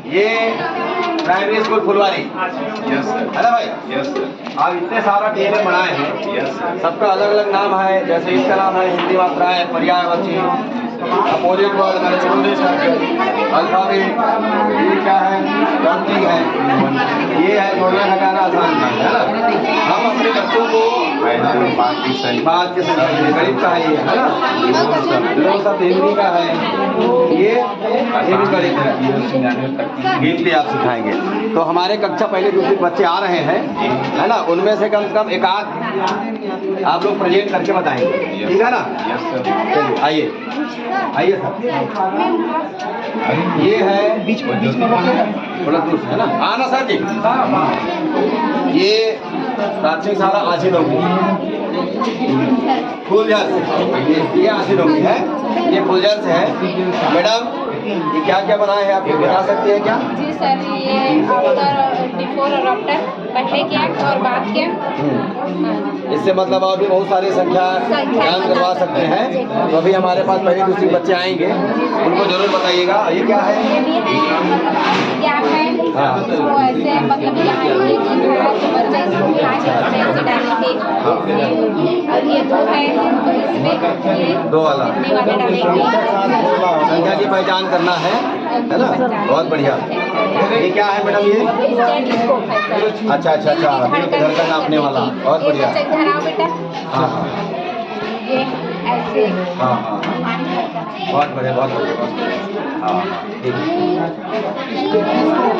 ये primary school Phulwari. Yes sir. है ना भाई? Yes sir. आप इतने सारा डीएनए बनाए हैं। Yes sir. सबका अलग अलग नाम है, जैसे इसका नाम है हिंदी मात्राएं, पर्यायवाची, अपोजिट वर्ड, अल्फाबेट, ये क्या है, काउंटिंग है, ये है जोड़ना घटाना आसान है ना। हम अपने बच्चों को बात के संख्या गणित का है, ये है ना, लोग सब हिंदी का है, ये भी गणित है, गिनती आप सिखाएंगे। तो हमारे कक्षा पहले दूसरे बच्चे आ रहे हैं, है ना, उनमें से कम एक आध आप लोग प्रेजेंट करके बताएंगे, ठीक है ना? Yes sir. चलिए आइए आइए सर। ये है बीच में थोड़ा दूर से, है ना, आना सर जी। ये प्राथमिक शाला आशी डोंगरी फूलझर, ये आशी डोंगरी है, ये फूलझर से है। मैडम ये क्या क्या बनाए हैं, आप ये बता सकते हैं क्या? जी सर, ये आफ्टर बिफोर और आफ्टर, पहले के एक्ट और बाद के। इससे मतलब और भी बहुत सारी संख्या ध्यान करवा सकते हैं। तो अभी हमारे पास पहले दूसरे बच्चे आएंगे, उनको जरूर बताइएगा। ये क्या है? क्या है? हाँ। तो ऐसे मतलब यहाँ ये चीज है जो बच्चे इसको मिला के बच्चे ऐसे डालेंगे, और ये दो है तो इसमें ये दो वाला कितने वाले डालेंगे, संख्या की पहचान करना है ना। बहुत बढ़िया। ये क्या है मैडम? ये स्टेथोस्कोप है सर। अच्छा अच्छा अच्छा, दिल की धड़कन नापने वाला, बहुत ये बढ़िया। बच्चे धराओ बेटा, हाँ हाँ ये ऐसे हाँ हाँ, बहुत बढ़िया बहुत बढ़िया। हाँ ठीक है।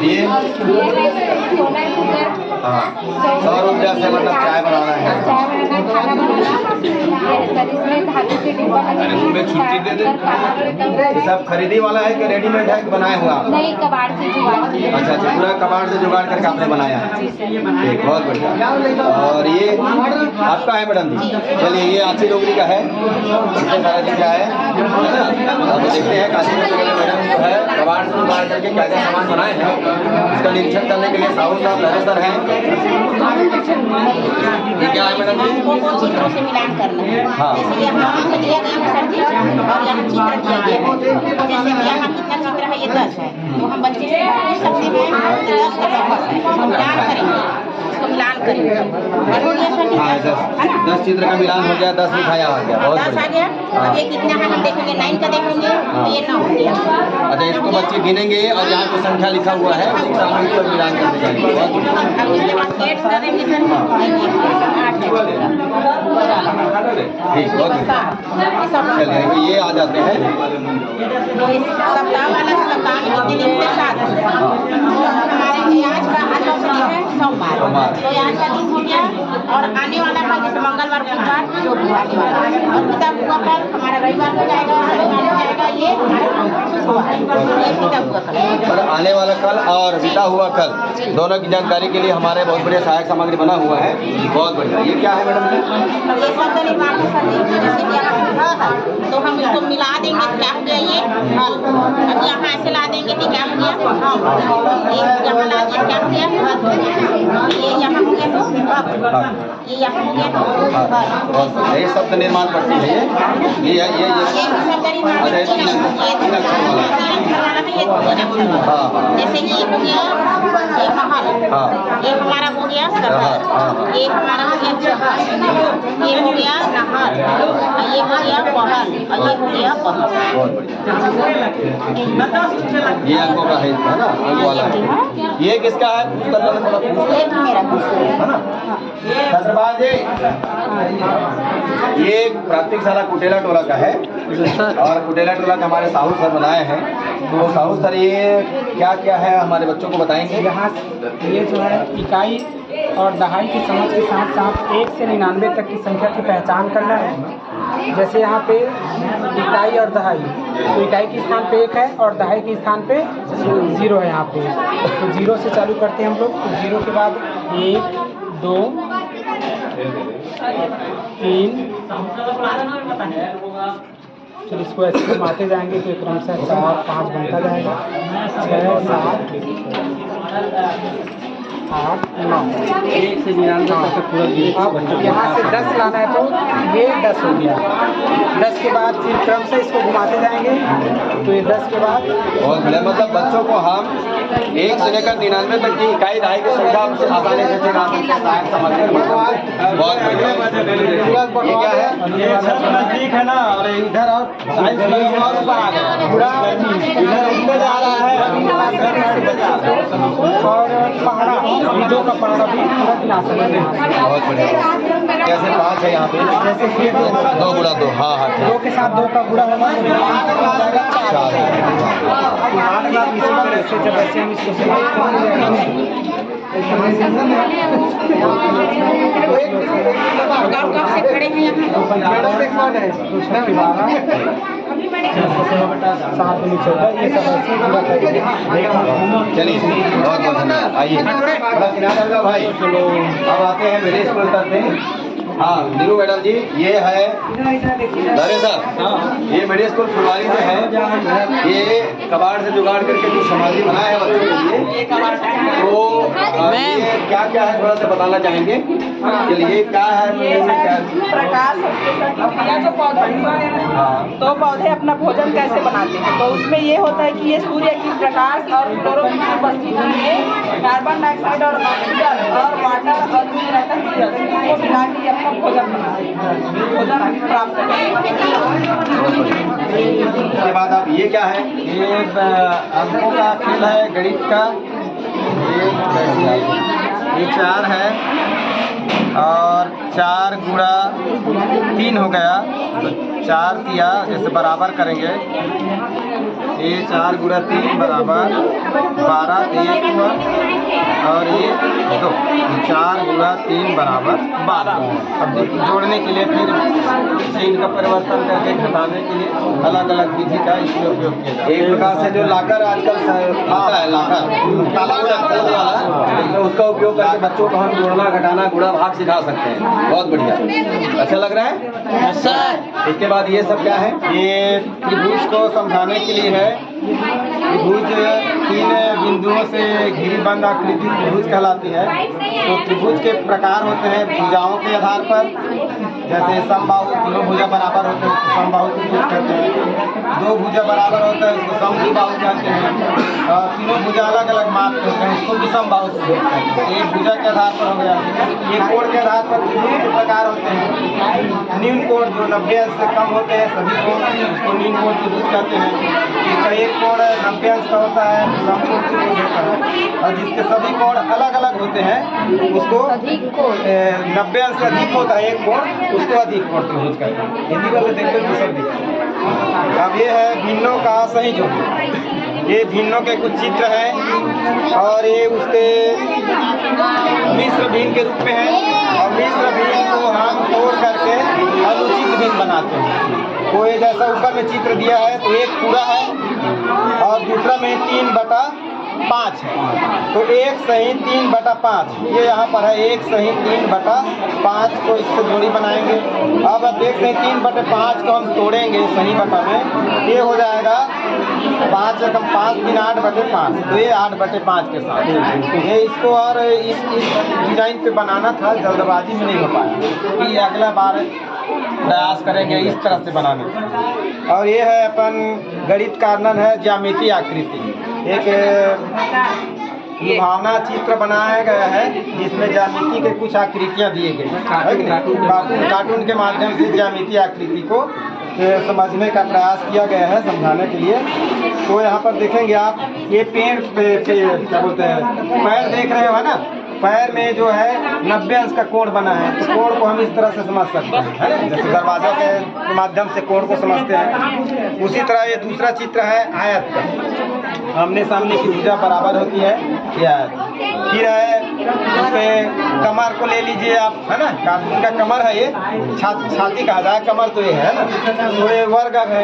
ये है सोलर कुकर, हाँ, सौर ऊर्जा से मतलब चाय बनाना है। चाय बनाना, खाना बनाना। ये सर इसमें धातु के डिब्बा लगे अरे उनमें छुट्टी दे दे। ये सब खरीदी वाला है कि रेडीमेड है कि बनाए हुआ आप? नहीं, कबाड़ से जुगाड़ किया। अच्छा अच्छा, पूरा कबाड़ से जुगाड़ करके आपने बनाया है। ठीक, बहुत बढ़िया। और ये आपका है मैडम जी? चलिए, ये आशी डोगरी का है, इतने सारा चीज़ है ना। अब देखते हैं काशी डोगरी मैडम जो है कबाड़ से जुगाड़ करके क्या क्या सामान बनाए हैं, इसका निरीक्षण करने के लिए साहू साहब लहरे सर हैं। ये क्या है मैडम जी? चित्रों से मिलान करना है। हाँ। जैसे यहाँ को दिया गया है सर जी, और यहाँ चित्र दिया गया है। जैसे कि यहाँ कितना चित्र है, ये 10 है, तो हम बच्चे से पूछ सकते हैं कि 10 का लगभग है, इसको मिलान करेंगे, इसको मिलान करेंगे। ये हो गया सर जी, हाँ, 10 है ना? 10 चित्र का मिलान हो गया, 10 लिखाया आ गया, बहुत 10 आ बढ़िया। गया। हाँ। अब ये कितना है हम देखेंगे, 9 का देखेंगे तो ये 9 हो गया। अच्छा, इसको बच्चे गिनेंगे और यहाँ पे संख्या लिखा हुआ है, उसी का हम इसको मिलान करते जाएंगे। बहुत बढ़िया। अब इसके बाद 8 करेंगे सर, 8 है चित्र। ठीक, बहुत बढ़िया। चलिए, ये आ जाते हैं। सप्ताह वाला सप्ताह में कितने दिन से 7 है। हमारे आज का दिन है सोमवार, तो आज का दिन हो गया, और आने वाला का जैसे मंगलवार, बुधवार, जो भी आने वाला, और पिता हुआ कल हमारा रविवार हो जाएगा, शनिवार हो जाएगा, ये हमारा शुक्रवार, ये पिता हुआ कल। और आने वाला कल और बीता हुआ कल दोनों की जानकारी के लिए हमारे बहुत बढ़िया सहायक सामग्री बना हुआ है, बहुत बढ़िया। ये क्या है मैडम जी? ये शब्द निर्माण के साथ जैसे कि अगर ह है तो हम इसको मिला देंगे, क्या हो गया ये हल। अब यहाँ ऐसे ला देंगे कि क्या हो गया हम, ये यहाँ ला दिया क्या हो गया हल, ये यहाँ हो गया तो अब, ये यहाँ हो गया तो हल। ये शब्द निर्माण पढ़ती है, ये ये शब्द निर्माण अच्छा, ये तीन अक्षर वाला। ये 3 अक्षर वाला है, ये 2 अक्षर वाला। हाँ हाँ जैसे कि ये हो गया ये महल, हाँ। ये हमारा हो गया शहर, हाँ। ये हमारा हो गया चहल, ये हो गया नहर, और ये हो गया पहल, और ये हो गया पहल। बहुत बढ़िया। ये अंकों का है ना, अंक वाला है। ये किसका है? पुस्तक वाला थोड़ा पूछ ये भी मेरा है ना। छत्रबाज जी, ये प्राथमिक शाला कुटेला टोला का है, और कुटेला टोला का हमारे साहू सर बनाए हैं। तो साहू सर ये क्या क्या है हमारे बच्चों को बताएंगे? यहाँ ये जो है इकाई और दहाई की समझ के साथ साथ 1 से 99 तक की संख्या की पहचान करना है। जैसे यहाँ पे इकाई और दहाई, तो इकाई के स्थान पे 1 है और दहाई के स्थान पे 0 है यहाँ पे। तो 0 से चालू करते हैं हम लोग। तो 0 के बाद 1, 2, 3, फिर इसको ऐसे घुमाते जाएंगे तो क्रमशः 4, 5 बनता जाएगा, 6, 7, 8 9 1 से 99 तक पूरा अब यहाँ से 10 लाना है तो ये 10 हो गया। 10 के बाद फिर क्रम से इसको घुमाते जाएंगे तो ये 10 के बाद बहुत बढ़िया। मतलब बच्चों को हम 1 से लेकर 99 तक की इकाई दहाई की संख्या आसानी से चिन्हा सकते हैं, शायद समझने में बहुत बढ़िया। ये क्या है? ये नजदीक है ना, और इधर और पूरा इधर जा रहा है और पहाड़ा ईदों का पहाड़ा भी पूरा गिना सकते हैं। बहुत बढ़िया। कैसे 5 है यहाँ पे? जैसे ये 2 गुणा 2, हाँ हाँ 2 के साथ 2 का गुणा होगा तो 4 इसी तरह से जब ऐसे हम इसको समाप्त कब से खड़े हैं यहाँ? चलिए बहुत बहुत धन्यवाद। आइए थोड़ा किनारे लो भाई। अब आते हैं मेरे स्कूल करते। हाँ नीरू मैडम जी, ये है अरे सर, ये मेरे स्कूल फुलवारी में है। ये कबाड़ से जुगाड़ करके जो समाधि बनाया है बच्चों के लिए, तो ये क्या क्या है थोड़ा सा बताना चाहेंगे। चलिए क्या है? प्रकाश क्रिया जो पौधे तो पौधे अपना भोजन कैसे बनाते हैं, तो उसमें ये होता है कि ये सूर्य की प्रकाश और क्लोरोफिल की उपस्थिति में कार्बन डाइऑक्साइड और ऑक्सीजन और वाटर और रहता है इसको मिला के अपना भोजन बनाते हैं, भोजन प्राप्त करते हैं। उसके बाद आप ये क्या है? ये अंकों का खेल है, गणित का। ये 4 है और 4 गुणा 3 हो गया तो 4 किया, जैसे बराबर करेंगे। ये 4 गुणा 3 बराबर 12, 1 हुआ और ये 2। 4 गुणा 3 बराबर 12। अब जोड़ने के लिए फिर चिन्ह का परिवर्तन करके घटाने के लिए अलग अलग विधि का इसमें उपयोग किया जाता है। एक प्रकार से जो लाकर आजकल आता है, लाकर ताला वाला, तो उसका उपयोग करके बच्चों को हम जोड़ना घटाना गुणा भाग सिखा सकते हैं। बहुत बढ़िया, अच्छा लग रहा है सर। इसके बाद ये सब क्या है? ये त्रिभुज को समझाने के लिए है। त्रिभुज 3 बिंदुओं से घिरी बंद आकृति त्रिभुज कहलाती है। तो त्रिभुज के प्रकार होते हैं भुजाओं के आधार पर, जैसे समबाहु, तीनों भुजा बराबर होते हैं उसको समबाहु त्रिभुज कहते हैं। 2 भुजा बराबर होता है उसको समद्विबाहु कहते हैं। और तीनों भुजा अलग अलग माप के होते हैं उसको विषमबाहु त्रिभुज कहते हैं। एक भुजा के आधार पर हो गया। ये कोण के आधार पर त्रिभुज के प्रकार होते हैं। न्यून कोण जो 90 अंश से कम होते हैं सभी कोण, उसको न्यून कोण त्रिभुज कहते हैं। जिसका एक कोण 90 अंश का होता है समकोण त्रिभुज होता है। और जिसके सभी कोण अलग अलग होते हैं उसको 90 अंश से अधिक होता है एक कोण, उसको अधिक कोण त्रिभुज कहते हैं। हिंदी वाले देखते हैं सब देखते। अब ये है भिन्नों का सही जोड़। ये भिन्नों के कुछ चित्र हैं और ये उसके मिश्र भिन्न के रूप में है। और मिश्र भिन्न को हम तोड़ करके अनुचित भिन्न बनाते हैं। कोई जैसा ऊपर में चित्र दिया है तो एक पूरा है और दूसरा में 3/5 है। तो 1 सही 3/5 ये यहाँ पर है। 1 सही 3/5 को इससे जोड़ी बनाएंगे। अब आप देख रहे हैं 3/5 को हम तोड़ेंगे सही बटा में, ये हो जाएगा 5 एकम 5 3 8/5। तो ये 8/5 के साथ ये इसको और इस डिजाइन पे बनाना था, जल्दबाजी में नहीं हो पाया। ये अगला बार प्रयास करेंगे इस तरह से बनाने का। और ये है अपन गणित कार्नन है, ज्यामिति आकृति। एक लुभावना चित्र बनाया गया है जिसमें ज्यामिति के कुछ आकृतियाँ दिए गए। कार्टून के माध्यम से ज्यामिति आकृति को समझने का प्रयास किया गया है, समझाने के लिए। तो यहाँ पर देखेंगे आप, ये पेड़ पे क्या बोलते हैं, पैर देख रहे हो ना, पैर में जो है 90 अंश का कोण बना है। तो कोण को हम इस तरह से समझ सकते हैं, है ना, जैसे दरवाजा के माध्यम से कोण को समझते हैं। उसी तरह ये दूसरा चित्र है आयत का। आमने सामने की भुजा बराबर होती है, ये आयत। फिर है उसके कमर को ले लीजिए आप, है ना, कार्टून का कमर है, ये छाती कहा जाए, कमर तो ये है ना, तो ये वर्ग है।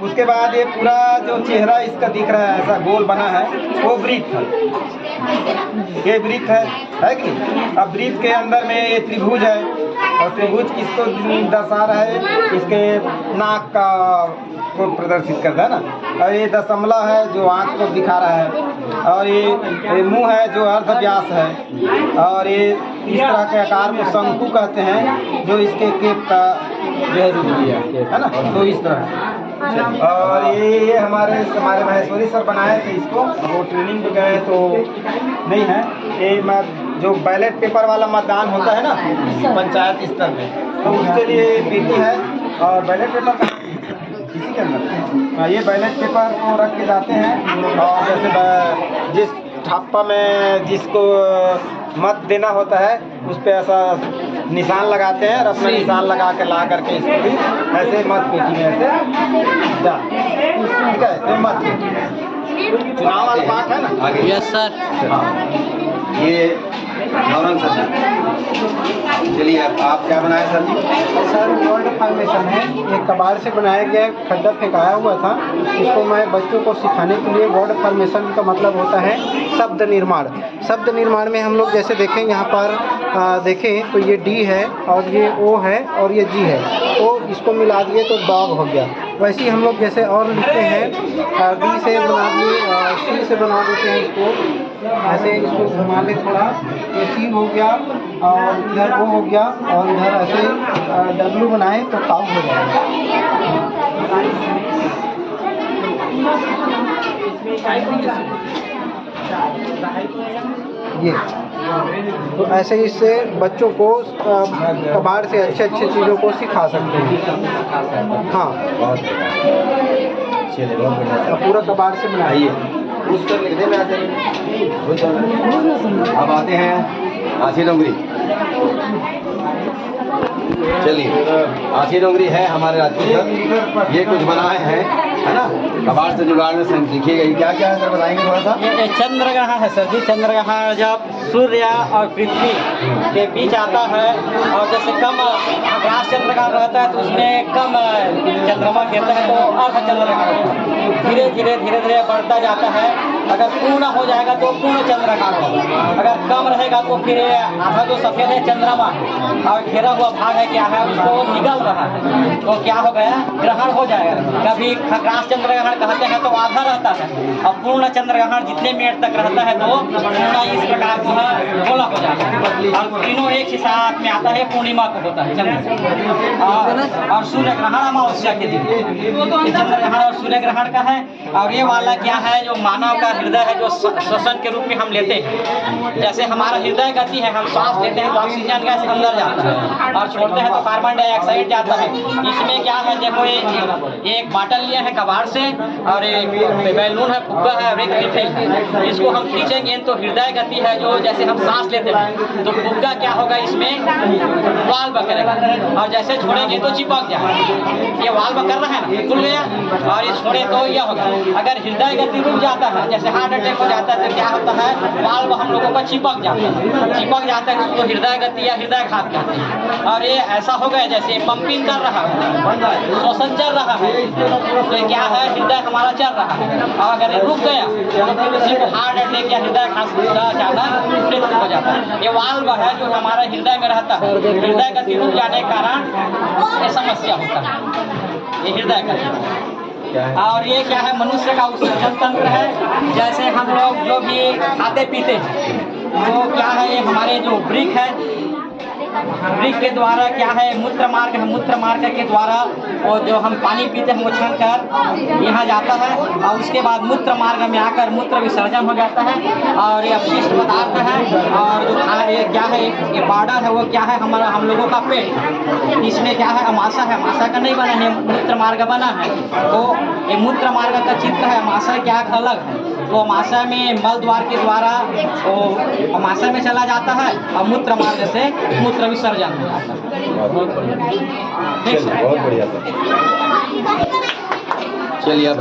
उसके बाद ये पूरा जो चेहरा इसका दिख रहा है ऐसा गोल बना है, वो वृत्त है। ये वृत्त है कि नहीं? अब वृत्त के अंदर में ये त्रिभुज है, और त्रिभुज किसको दर्शा रहा है, इसके नाक का को प्रदर्शित करता है ना। और ये दशमलव है जो आँख को दिखा रहा है, और ये मुंह है जो अर्धव्यास है, और ये इस तरह के आकार को शंकु कहते हैं जो इसके केप का जो है रूप दिया है ना। तो इस तरह और ये हमारे महेश्वरी सर बनाए थे इसको, वो ट्रेनिंग पे गए तो नहीं है। ये जो बैलेट पेपर वाला मतदान होता है ना पंचायत स्तर में, तो उसके लिए पेटी है। और बैलेट पेपर इसी के अंदर ये बैलेट पेपर को रख के जाते हैं, और जैसे जिस ठप्पा में जिसको मत देना होता है उस पर ऐसा निशान लगाते हैं, और अपना निशान लगा के ला करके इसको भी ऐसे मत पेटी में ऐसे जा, ठीक है। तो मत चुनाव वाला पार्ट है ना आगे। Yes sir. हाँ, ये नौरंग सर चलिए आप क्या बनाए सर जी? सर वर्ल्ड फॉर्मेशन है, ये कबाड़ से बनाया गया खड्डा फेंकाया हुआ था। इसको मैं बच्चों को सिखाने के लिए, वर्ड फॉर्मेशन का मतलब होता है शब्द निर्माण। शब्द निर्माण में हम लोग जैसे देखें यहाँ पर देखें तो ये डी है और ये ओ है और ये जी है, तो इसको मिला दिए तो डॉग हो गया। वैसे ही हम लोग जैसे और लिखते हैं डी से बना दिए, सी से बना देते हैं इसको, ऐसे इसको घुमा ले थोड़ा, ये सी हो गया और इधर ओ हो गया, और इधर ऐसे डब्ल्यू बनाए तो काउ हो जाएगा। ये तो ऐसे ही इससे बच्चों को कबाड़ से अच्छे अच्छे चीज़ों को सिखा सकते हैं। हाँ चलिए बहुत बढ़िया। पूरा कबाड़ से बनाइए। उस पर लिख दे मैं अब आते हैं आछी डोंगरी। चलिए आछी डोंगरी है हमारे राज्य का, ये कुछ बनाए हैं है ना, कबाड़ से जुगाड़ में सीखिएगा। ये क्या क्या है सर बताएंगे थोड़ा सा? ये चंद्रग्रहण है सर जी। चंद्रग्रहण जब सूर्य और पृथ्वी के बीच आता है, और जैसे कम ग्रास चंद्रग्रहण रहता है तो उसमें कम चंद्रमा गिरता है तो अर्ध चंद्रग्रहण होता है। धीरे धीरे बढ़ता जाता है। अगर पूर्ण हो जाएगा तो पूर्ण चंद्रग्रहण होगा, अगर कम रहेगा तो फिर आधा जो सफेद है चंद्रमा और घेरा हुआ भाग है क्या है उसको निगल रहा है, तो क्या हो गया ग्रहण हो जाएगा। कभी खग्रास चंद्रग्रहण कहते हैं तो आधा रहता है, और पूर्ण चंद्रग्रहण जितने मिनट तक रहता है तो पूर्ण इस प्रकार जो है गोला हो जाता है, और तीनों एक ही साथ में आता है। पूर्णिमा को होता है चंद्र और सूर्य ग्रहण अमावस्या के दिन चंद्रग्रहण और सूर्य ग्रहण का है। और ये वाला क्या है जो मानव का हृदय है जो श्वसन के रूप में हम लेते हैं। जैसे हमारा हृदय गति है, हम सांस लेते हैं तो ऑक्सीजन गैस अंदर जाता है और छोड़ते हैं तो कार्बन डाइऑक्साइड जाता है। इसमें क्या है देखो ये एक बाटल लिया है कबाड़ से, और एक बैलून है, फुग्गा है और एक रिफिल है। इसको हम खींचेंगे तो हृदय गति है जो जैसे हम सांस लेते हैं तो फुग्गा क्या होगा इसमें वाल्व करेगा, और जैसे छोड़ेंगे तो चिपक जाएगा। ये वाल्व कर रहा है ना, खुल गया, और ये छोड़े तो यह होगा। अगर हृदय गति रुक जाता है जैसे हार्ट अटैक हो जाता है तो क्या होता है वाल्व हम लोगों का चिपक जाता है उसको हृदय गति या हृदय घात कहते हैं। और ये ऐसा हो गया जैसे पंपिंग कर रहा है, श्वसन चल रहा है, तो क्या है हृदय हमारा चल रहा है, और अगर ये रुक गया तो फिर उसी को हार्ट अटैक या हृदय घात अचानक मृत्यु हो जाता है। ये वाल्व है जो हमारे हृदय में रहता है, हृदय गति रुक जाने के कारण ये समस्या होता है, ये हृदय गति। और ये क्या है मनुष्य का उत्सर्जन तंत्र है। जैसे हम लोग जो भी खाते पीते हैं वो क्या है ये हमारे जो वृक्क है, वृक्क के द्वारा क्या है मूत्र मार्ग है, मूत्र मार्ग के द्वारा वो जो हम पानी पीते हैं वो छन कर यहाँ जाता है, और उसके बाद मूत्र मार्ग में आकर मूत्र विसर्जन हो जाता है। और ये अपशिष्ट पदार्थ है, और जो खाना ये क्या है ये बॉर्डर है वो क्या है हमारा हम लोगों का पेट, इसमें क्या है अमाशा है, अमाशा का नहीं बना है मूत्र मार्ग बना है। तो ये मूत्र मार्ग का चित्र है, अमाशय क्या अलग है, तो अमाशय में मल द्वार के द्वारा वो अमाशय में चला जाता है और मूत्र मार्ग से मूत्र विसर्जन हो जाता है। बहुत बढ़िया सर। चलिए अब